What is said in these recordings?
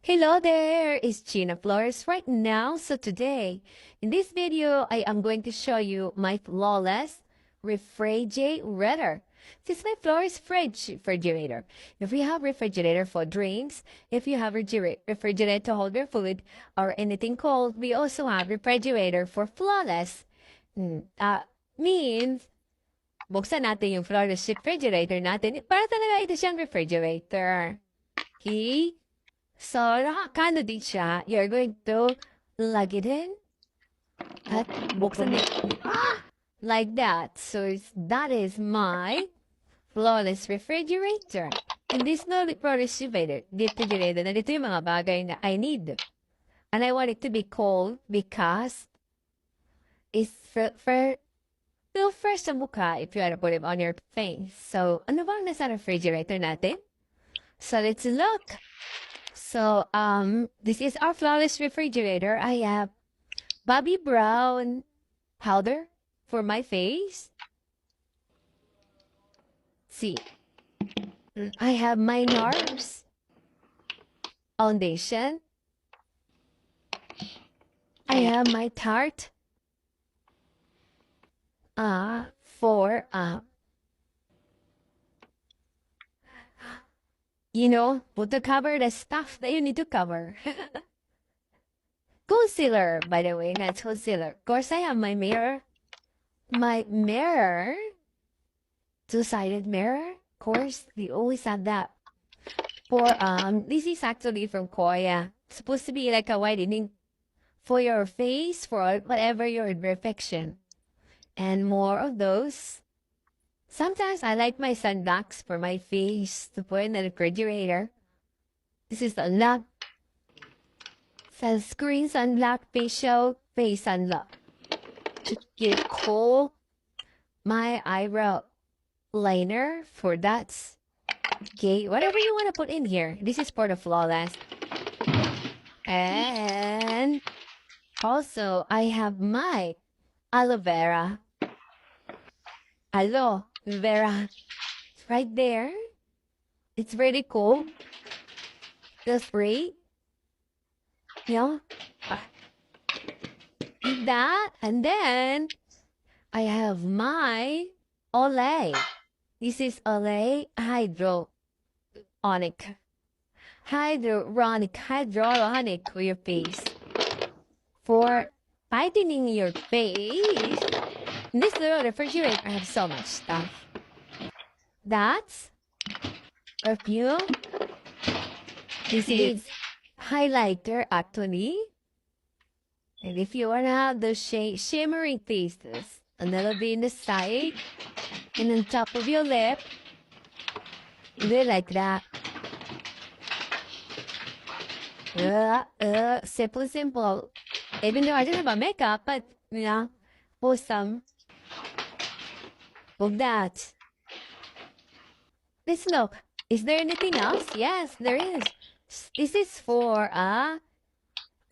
Hello there, it's Gina Flores right now. So today, in this video, I am going to show you my flawless refrigerator. This is my flawless refrigerator. If you have refrigerator for drinks, if you have refrigerator to hold your food or anything cold, we also have refrigerator for flawless. Means, buksan natin yung flawless refrigerator natin. Para talaga ito siyang refrigerator. Okay? So, nakakano din siya. You're going to plug it in at buksan it. Like that. So, that is my flawless refrigerator. And this no refrigerator, nandito yung mga bagay na I need. And I want it to be cold because it's feel fresh sa mukha if you want to put it on your face. So, ano bang nasa refrigerator natin? So, let's look. So, this is our flawless refrigerator. I have Bobbi Brown powder for my face. See, I have my NARS foundation. I have my Tarte for to cover the stuff that you need to cover. Concealer, by the way, that's concealer. Of course, I have my mirror. My mirror, two-sided mirror. Of course, we always have that. This is actually from Korea. It's supposed to be like a whitening for your face, for whatever your imperfection. And more of those. Sometimes I like my sunblocks for my face to put in the refrigerator. This is the lock. Sunscreen sunblock facial face sunblock. To get it cool. My eyebrow liner for that. Okay, whatever you want to put in here. This is for the flawless. And also I have my aloe vera. Aloe vera. It's right there. It's really cool. The spray. Eat that. And then I have my Olay. This is Olay Hyaluronic. Hyaluronic for your face. For whitening your face. In this little refrigerator, I have so much stuff. That's perfume. This is highlighter, actually. And if you want to have the shimmering pieces, another be in the side and on top of your lip. Do it like that. Simple. Even though I don't have a makeup, but, for some. Of that. Let's look. Is there anything else? Yes, there is. This is for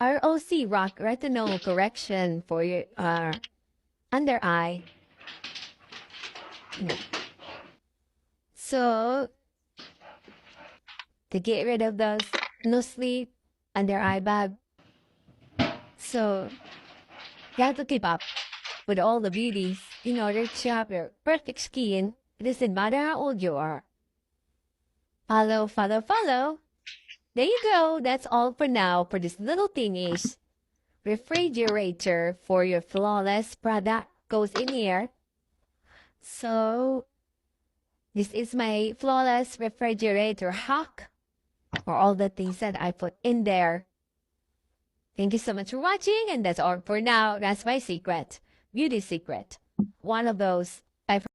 ROC, retinol correction for your under eye. So to get rid of those no sleep under eye bag. So you have to keep up with all the beauties in order to have your perfect skin. It doesn't matter how old you are. Follow. There you go. That's all for now for this little thingish refrigerator for your flawless product goes in here. So this is my flawless refrigerator hack for all the things that I put in there. Thank you so much for watching, and that's all for now. That's my secret, beauty secret. One of those